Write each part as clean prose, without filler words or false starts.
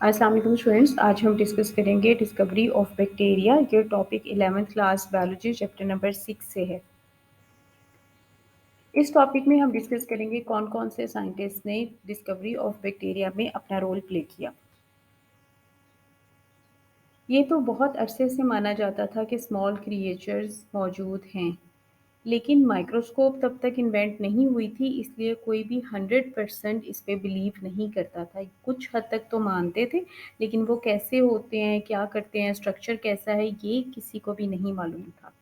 अस्सलाम वालेकुम स्टूडेंट्स। आज हम डिस्कस करेंगे डिस्कवरी ऑफ बैक्टीरिया। ये topic 11th class biology chapter number 6 से है। इस टॉपिक में हम डिस्कस करेंगे कौन कौन से साइंटिस्ट ने डिस्कवरी ऑफ बैक्टीरिया में अपना रोल प्ले किया। ये तो बहुत अरसे से माना जाता था कि स्मॉल क्रिएचर्स मौजूद हैं, लेकिन माइक्रोस्कोप तब तक इन्वेंट नहीं हुई थी, इसलिए कोई भी 100% इस पे बिलीव नहीं करता था। कुछ हद तक तो मानते थे, लेकिन वो कैसे होते हैं, क्या करते हैं, स्ट्रक्चर कैसा है, ये किसी को भी नहीं मालूम था।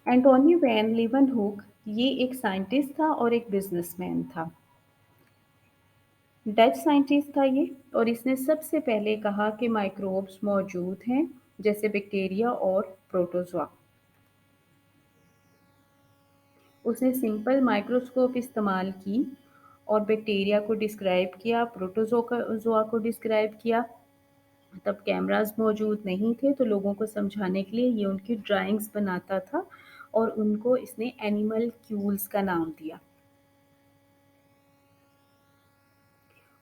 एंटोनी वैन लीeuwenhoek ये एक साइंटिस्ट था और एक बिजनेसमैन था। डच साइंटिस्ट था ये, और इसने सबसे पहले कहा कि माइक्रोब्स मौजूद हैं, जैसे बैक्टीरिया और प्रोटोजोआ। उसने सिंपल माइक्रोस्कोप इस्तेमाल की और बैक्टीरिया को डिस्क्राइब किया, प्रोटोजोआ को डिस्क्राइब किया। तब कैमरास मौजूद नहीं थे, तो लोगों को समझाने के लिए ये उनकी ड्राइंग्स बनाता था और उनको इसने एनिमल क्यूल्स का नाम दिया।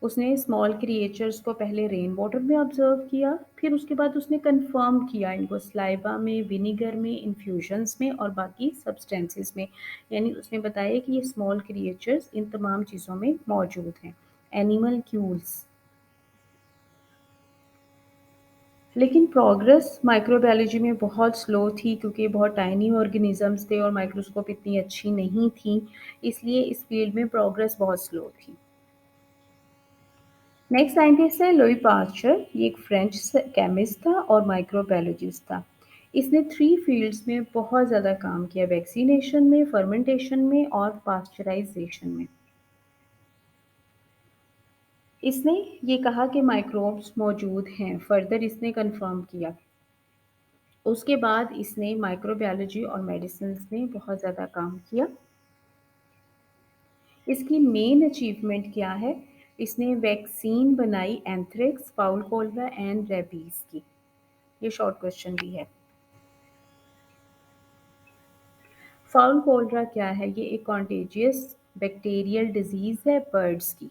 उसने स्मॉल क्रिएचर्स को पहले रेन वाटर में ऑब्जर्व किया, फिर उसके बाद उसने कंफर्म किया इनको स्लाइवा में, विनीगर में, इन्फ्यूजन्स में और बाकी सब्सटेंसेस में। यानी उसने बताया कि ये स्मॉल क्रिएचर्स इन तमाम चीज़ों में मौजूद हैं, एनिमल क्यूल्स। लेकिन प्रोग्रेस माइक्रोबायोलॉजी में बहुत स्लो थी, क्योंकि बहुत टाइनी ऑर्गेनिजम्स थे और माइक्रोस्कोप इतनी अच्छी नहीं थी, इसलिए इस फील्ड में प्रोग्रेस बहुत स्लो थी। नेक्स्ट साइंटिस्ट है लुई पास्चर। ये एक फ्रेंच केमिस्ट था और माइक्रोबायोलॉजिस्ट था। इसने 3 फील्ड्स में बहुत ज़्यादा काम किया, वैक्सीनेशन में, फर्मेंटेशन में और पास्चराइजेशन में। इसने ये कहा कि माइक्रोब्स मौजूद हैं, फर्दर इसने कंफर्म किया। उसके बाद इसने माइक्रोबायोलॉजी और मेडिसिन्स में बहुत ज़्यादा काम किया। इसकी मेन अचीवमेंट क्या है? इसने वैक्सीन बनाई एंथ्रेक्स, फाउल कोल्रा एंड रेबीज की। ये शॉर्ट क्वेश्चन भी है। फाउल कोल्रा क्या है? ये एक कॉन्टेजियस बैक्टीरियल डिजीज है बर्ड्स की।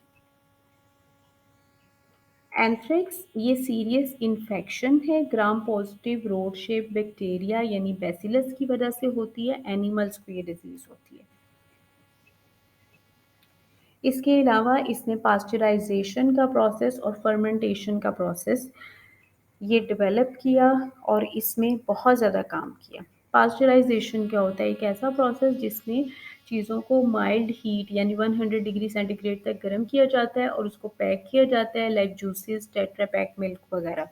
एंथ्रेक्स ये सीरियस इन्फेक्शन है, gram positive rod shape bacteria यानी बैसिलस की वजह से होती है, एनिमल्स को ये डिजीज होती है। इसके अलावा इसने पास्चराइजेशन का प्रोसेस और फर्मेंटेशन का प्रोसेस ये डेवलप किया और इसमें बहुत ज़्यादा काम किया। पास्चराइजेशन क्या होता है? एक ऐसा प्रोसेस जिसमें चीज़ों को माइल्ड हीट यानी 100 डिग्री सेंटीग्रेड तक गर्म किया जाता है और उसको पैक किया जाता है, like juices, tetra pack milk वगैरह।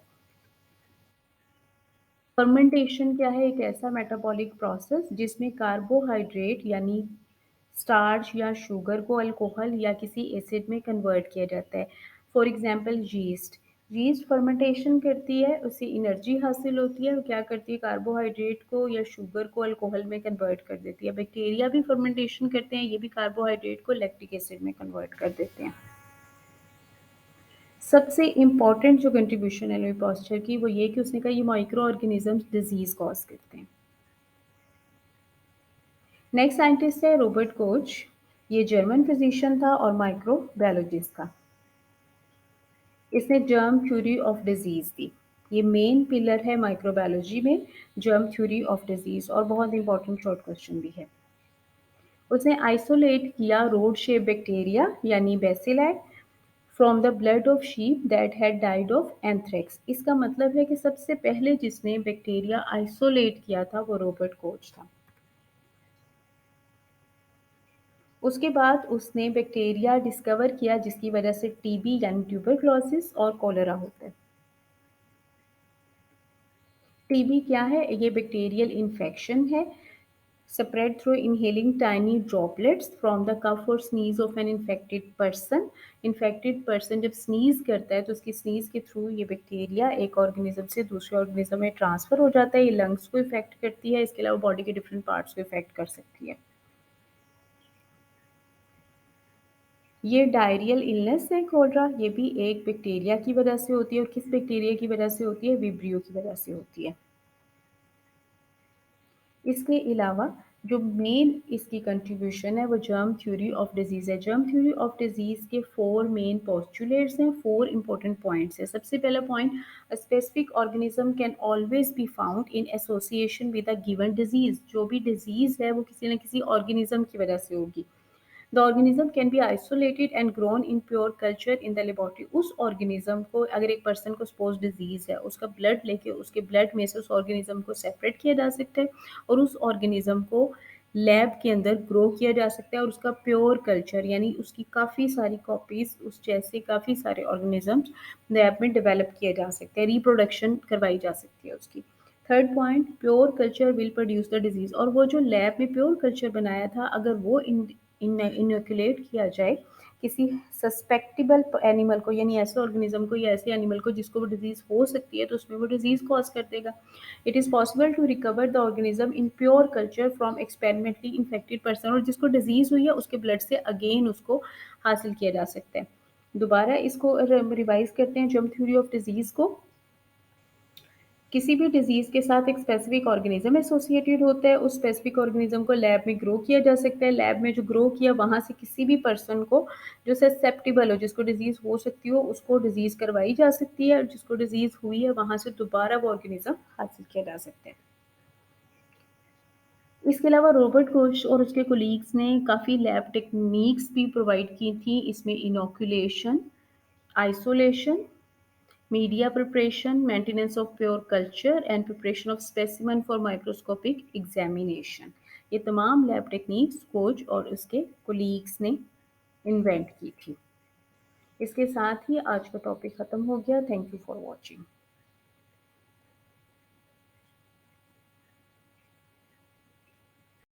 फर्मेंटेशन क्या है? एक ऐसा मेटाबॉलिक प्रोसेस जिसमें कार्बोहाइड्रेट यानी स्टार्च या शुगर को अल्कोहल या किसी एसिड में कन्वर्ट किया जाता है। For example yeast. Yeast fermentation करती है, उससे एनर्जी हासिल होती है, वो क्या करती है, कार्बोहाइड्रेट को या शुगर को अल्कोहल में कन्वर्ट कर देती है। बैक्टीरिया भी फर्मेंटेशन करते हैं, ये भी कार्बोहाइड्रेट को लैक्टिक एसिड में कन्वर्ट कर देते हैं। सबसे इम्पॉर्टेंट जो कंट्रीब्यूशन है लुई पास्चर की, वो ये कि उसने कहा ये माइक्रो ऑर्गेनिजम्स डिजीज कॉज करते हैं। नेक्स्ट साइंटिस्ट है रॉबर्ट कोच। ये जर्मन फिजिशियन था और माइक्रोबायोलॉजिस्ट था। इसने जर्म थ्योरी ऑफ डिजीज दी। ये मेन पिलर है माइक्रोबायोलॉजी में, जर्म थ्योरी ऑफ डिजीज, और बहुत इंपॉर्टेंट शॉर्ट क्वेश्चन भी है। उसने आइसोलेट किया रोड शेप बैक्टीरिया यानी bacilli from the blood of sheep that had died of anthrax. इसका मतलब है कि सबसे पहले जिसने बैक्टीरिया आइसोलेट किया था वो रॉबर्ट कोच था। उसके बाद उसने बैक्टीरिया डिस्कवर किया जिसकी वजह से टीबी यानी ट्यूबरक्लोसिस और कोलेरा होता है। टीबी क्या है? ये बैक्टीरियल इन्फेक्शन है, spread through inhaling tiny droplets from the cough or sneeze of an infected person. Infected person जब sneeze करता है तो उसकी sneeze के थ्रू ये बैक्टीरिया एक ऑर्गेनिज्म से दूसरे ऑर्गेनिज्म में ट्रांसफर हो जाता है। ये लंग्स को इफेक्ट करती है, इसके अलावा बॉडी के डिफरेंट पार्ट्स को इफेक्ट कर सकती है। ये डायरियल इलनेस है कोलरा, ये भी एक बैक्टीरिया की वजह से होती है, और किस बैक्टीरिया की वजह से होती है? विब्रियो की वजह से होती है। इसके अलावा जो मेन इसकी कंट्रीब्यूशन है वो जर्म थ्योरी ऑफ डिजीज़ है। जर्म थ्योरी ऑफ डिजीज़ के 4 मेन पोस्टुलेट्स हैं, 4 इंपॉर्टेंट पॉइंट्स हैं। सबसे पहला point, a specific organism can always be found in association with a given disease. जो भी डिजीज़ है वो किसी न किसी ऑर्गेनिज्म की वजह से होगी। The organism can be isolated and grown in pure culture in the laboratory. उस ऑर्गेनिज्म को, अगर एक पर्सन को सपोज डिजीज है, उसका ब्लड लेके उसके ब्लड में से उस ऑर्गेनिज्म को सेपरेट किया जा सकता है और उस ऑर्गेनिज्म को लैब के अंदर ग्रो किया जा सकता है और उसका प्योर कल्चर यानी उसकी काफ़ी सारी कॉपीज उस जैसे काफ़ी सारे ऑर्गेनिजम्स लैब में डेवलप किए जा सकते हैं, रिप्रोडक्शन करवाई जा सकती है उसकी। Third point, pure culture will produce the disease. और वो जो लैब में प्योर कल्चर बनाया था, अगर वो इनोकुलेट किया जाए किसी सस्पेक्टेबल एनिमल को, यानी ऐसे ऑर्गेनिज्म को या ऐसे एनिमल को जिसको वो डिजीज हो सकती है, तो उसमें वो डिजीज कॉज कर देगा। It is possible to recover the organism in pure culture from experimentally infected person. और जिसको डिजीज हुई है उसके ब्लड से अगेन उसको हासिल किया जा सकता है। दोबारा इसको रिवाइज करते हैं जर्म थ्योरी ऑफ डिजीज को। किसी भी डिजीज के साथ एक स्पेसिफिक ऑर्गेनिज्म एसोसिएटेड होता है, उस स्पेसिफिक ऑर्गेनिज्म को लैब में ग्रो किया जा सकता है। लैब में जो ग्रो किया वहाँ से किसी भी पर्सन को जो ससेप्टेबल हो, जिसको डिजीज हो सकती हो, उसको डिजीज करवाई जा सकती है और जिसको डिजीज हुई है वहाँ से दोबारा वो ऑर्गेनिज्म हासिल किया जा सकता है। इसके अलावा रॉबर्ट कोच और उसके कोलीग्स ने काफ़ी लैब टेक्निक्स भी प्रोवाइड की थी। इसमें inoculation, isolation, media preparation, maintenance of pure culture and preparation of specimen for microscopic examination। ये तमाम लैब टेक्निक्स कोच और उसके कोलीग्स ने इन्वेंट की थी। इसके साथ ही आज का टॉपिक ख़त्म हो गया। Thank you for watching.